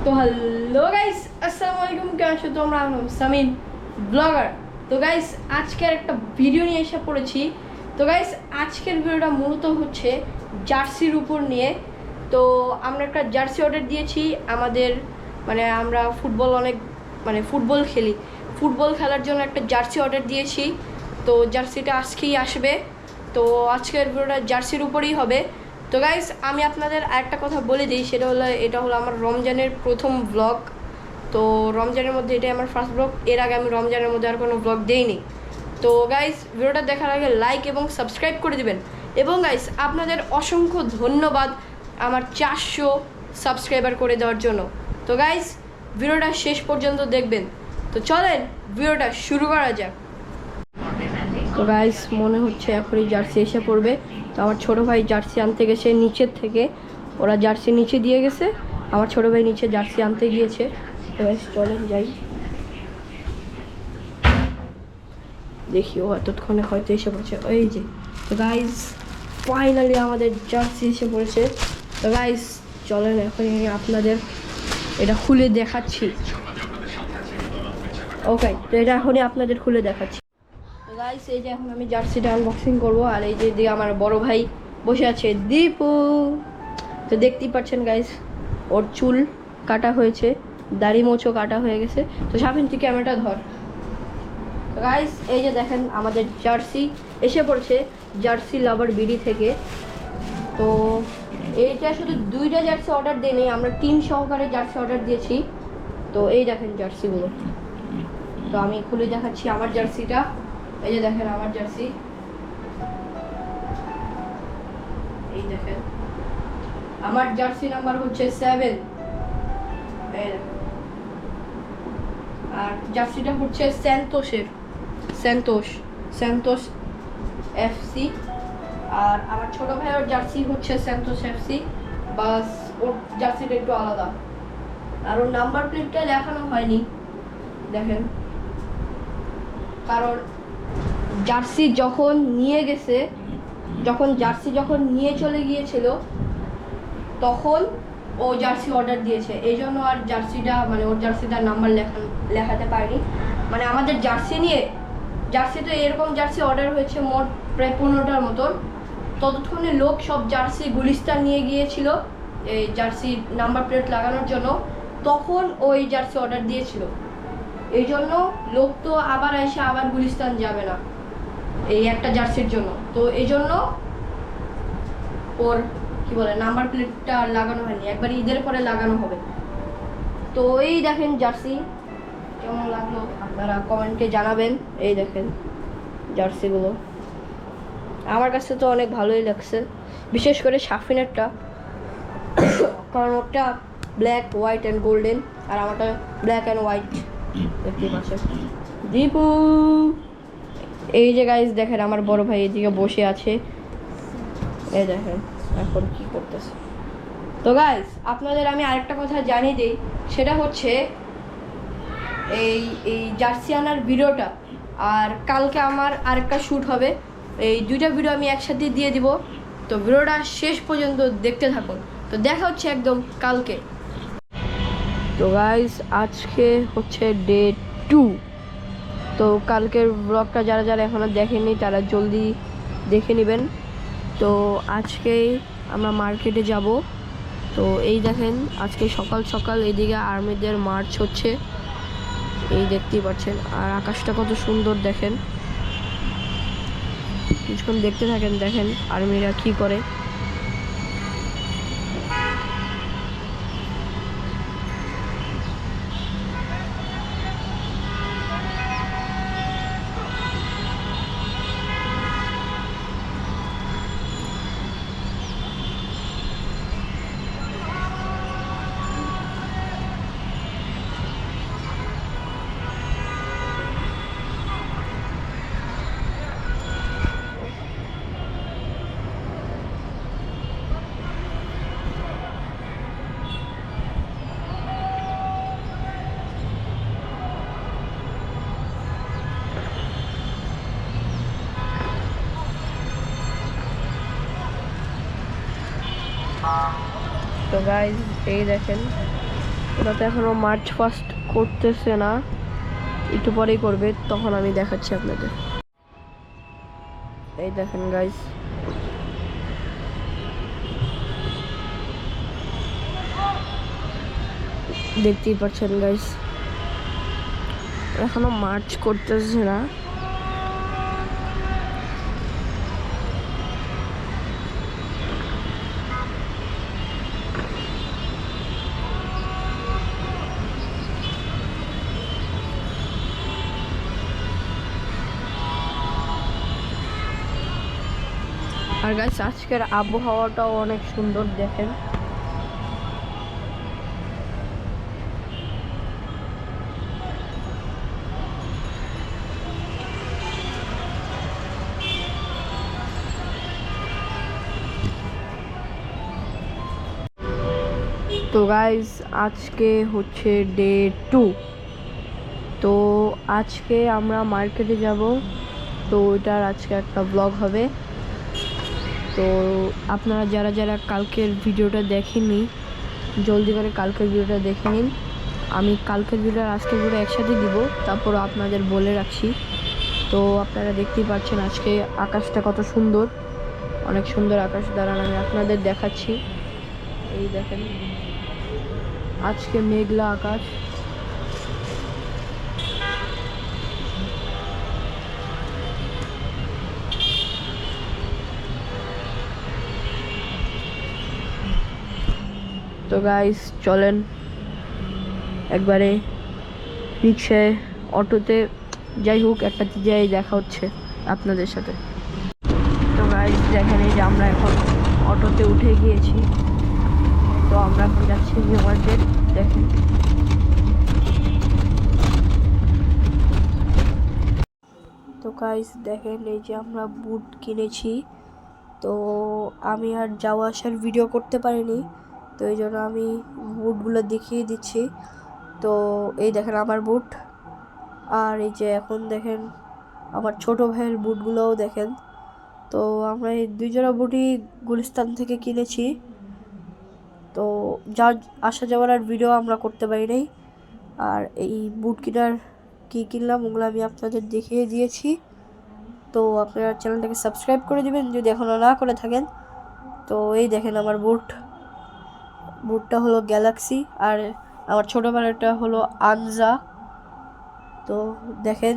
তো hello guys, আসসালামু আলাইকুম। কেমন আছো তোমরা? আমি সামিন ব্লগার। তো গাইস, আজকের একটা ভিডিও নিয়ে এসে পড়েছি। তো গাইস, আজকের ভিডিওটা মূলত হচ্ছে জার্সির উপর নিয়ে। তো আমরা একটা জার্সি অর্ডার দিয়েছি আমাদের, আমরা ফুটবল খেলি। ফুটবল খেলার জন্য একটা জার্সি অর্ডার দিয়েছি। তো জার্সিটা আজকেই আসবে। তো আজকের ভিডিওটা জার্সির উপরেই হবে। তো গাইস, আমি আপনাদের আরেকটা কথা বলে দিই, এটা হলো আমার রমজানের প্রথম ব্লগ। তো রমজানের মধ্যে এটাই আমার ফার্স্ট ব্লগ। এর আগে আমি রমজানের মধ্যে আর কোনো ব্লগ দেইনি। তো গাইস, ভিডিওটা দেখার আগে লাইক এবং সাবস্ক্রাইব করে দিবেন। এবং গাইস, আপনাদের অসংখ্য ধন্যবাদ আমার 400 সাবস্ক্রাইবার করে দেওয়ার জন্য। তো গাইস, ভিডিওটা শেষ পর্যন্ত দেখবেন। তো চলেন ভিডিওটা শুরু করা যাক। তো গাইস, মনে হচ্ছে এখনই জার্সি এসে পড়বে। তো আমার ছোটো ভাই জার্সি আনতে গেছে নিচের থেকে। ওরা জার্সি নিচে দিয়ে গেছে, আমার ছোটো ভাই নিচে জার্সি আনতে গিয়েছে। তো গাইস, চলেন যাই, দেখি ও এতক্ষণে হয়তো এসে পড়েছে। ওই যে, তো গাইস ফাইনালি আমাদের জার্সি এসে পড়েছে। তো গাইস, চলেন এখন আপনাদের এটা খুলে দেখাচ্ছি। ওকে, তো এটা এখনই আপনাদের খুলে দেখাচ্ছি। তো গাইস, এই যে এখন আমি জার্সিটা আনবক্সিং করবো। আর এই যে আমার বড় ভাই বসে আছে, দীপু। তো দেখতেই পাচ্ছেন গাইস, ওর চুল কাটা হয়েছে, দাড়ি মোচও কাটা হয়ে গেছে। তো সামনে থেকে ক্যামেরাটা ধর। তো গাইস, এই যে দেখেন আমাদের জার্সি এসে পড়ছে জার্সি লাভার বিডি থেকে। তো এইটা শুধু 2টা জার্সি অর্ডার দেয়নি, আমরা টিম সহকারে জার্সি অর্ডার দিয়েছি। তো এই দেখেন জার্সিগুলো। তো আমি খুলে দেখাচ্ছি আমার জার্সিটা। এই যে দেখেন আমার জার্সি, এই দেখেন আমার জার্সি নাম্বার হচ্ছে 7। আর জার্সিটা হচ্ছে স্যান্তোস এফসি। আর আমার ছোট ভাইয়ের জার্সি হচ্ছে স্যান্তোস এফসি, বাস ওর জার্সিটা একটু আলাদা। আর ওর নাম্বার প্লেটটা দেখানো হয়নি, দেখেন, কারণ জার্সি যখন নিয়ে চলে গিয়েছিল তখন ও জার্সি অর্ডার দিয়েছে, এই জন্য আর ওর জার্সিটার নাম্বার লেখাতে পারিনি। আমাদের জার্সি তো এরকম জার্সি অর্ডার হয়েছে মোট প্রায় 15টার মতন। ততক্ষণে লোক সব জার্সি গুলিস্তান নিয়ে গিয়েছিল এই জার্সি নাম্বার প্লেট লাগানোর জন্য। তখন ওই জার্সি অর্ডার দিয়েছিল, এই জন্য লোক তো আবার গুলিস্তান যাবে না এই একটা জার্সির জন্য। তো এই জন্য ওর নাম্বার প্লেটটা লাগানো হয়নি, একবার ঈদের পরে লাগানো হবে। তো এই দেখেন জার্সি কেমন লাগলো আপনারা কমেন্টে জানাবেন। এই দেখেন জার্সিগুলো, আমার কাছে তো অনেক ভালোই লাগছে, বিশেষ করে সাফিনেরটা, কারণ ওটা ব্ল্যাক, হোয়াইট অ্যান্ড গোল্ডেন, আর আমারটা ব্ল্যাক অ্যান্ড হোয়াইট। দেখতেই পাচ্ছেন দীপু। এই যে গাইস দেখেন আমার বড় ভাই এদিকে বসে আছে, এই দেখেন এখন কি করতেছে। তো গাইস, আপনাদের আমি আরেকটা কথা জানিয়ে দিই, সেটা হচ্ছে এই জার্সি আনার ভিডিওটা আর কালকে আমার আরেকটা শ্যুট হবে, এই 2টা ভিডিও আমি একসাথে দিয়ে দিব। তো ভিডিওটা শেষ পর্যন্ত দেখতে থাকুন। তো দেখা হচ্ছে একদম কালকে। তো গাইস, আজকে হচ্ছে ডে 2। তো কালকের ব্লগটা যারা যারা এখনও দেখেননি তারা জলদি দেখে নেবেন। তো আজকেই আমরা মার্কেটে যাব। তো এই দেখেন আজকে সকাল সকাল এদিকে আর্মিদের মার্চ হচ্ছে, এই দেখতেই পাচ্ছেন। আর আকাশটা কত সুন্দর দেখেন, কিছুক্ষণ দেখতে থাকেন, দেখেন আর্মিরা কি করে। তো গাইজ, এই দেখেন ওটা তো এখনো মার্চ ফার্স্ট করতেছে না, একটু পরেই করবে, তখন আমি দেখাচ্ছি আপনাদের। এই দেখেন গাইস, দেখতেই পাচ্ছেন গাইস, এখনো মার্চ করতেছে না। আর গাইস আজকের আবহাওয়াটাও অনেক সুন্দর, দেখেন। তো গাইস আজকে হচ্ছে ডে 2। তো আজকে আমরা মার্কেটে যাব, তো ওইটার আজকে একটা ব্লগ হবে। তো আপনারা যারা যারা কালকের ভিডিওটা দেখেননি, জলদি করে কালকের ভিডিওটা দেখে নিন। আমি কালকের ভিডিও আর আজকের ভিডিও একসাথে দিব, তারপর আপনাদের বলে রাখছি। তো আপনারা দেখতেই পাচ্ছেন আজকে আকাশটা কত সুন্দর, অনেক সুন্দর আকাশ। দাঁড়ান আমি আপনাদের দেখাচ্ছি। এই দেখেন আজকে মেঘলা আকাশ। তো গাইস চলেন একবারে রিক্সায়, অটোতে, যাই হোক একটা যাই দেখা হচ্ছে আপনাদের সাথে। তো গাইস দেখেন, এই যে আমরা এখন অটোতে উঠে গিয়েছি। তো আমরা এখন যাচ্ছি নিউ মার্কেট, দেখেন। তো গাইস দেখেন, এই যে আমরা বুট কিনেছি। তো আমি আর যাওয়া আসার ভিডিও করতে পারিনি, তো এই জন্য আমি বুটগুলো দেখিয়ে দিচ্ছি। তো এই দেখেন আমার বুট, আর এই যে এখন দেখেন আমার ছোট ভাইয়ের বুটগুলোও দেখেন। তো আমরা এই 2 জোড়া বুটই গুলিস্তান থেকে কিনেছি। তো যা আসা যাওয়ার আর ভিডিও আমরা করতে পারি নাই। আর এই বুট কেনার কী কিনলাম ওগুলো আমি আপনাদের দেখিয়ে দিয়েছি। তো আপনারা চ্যানেলটাকে সাবস্ক্রাইব করে দিবেন যদি এখনও না করে থাকেন। তো এই দেখেন আমার বুটটা হলো গ্যালাক্সি, আর আমার ছোটোবেলাটা হলো আনজা। তো দেখেন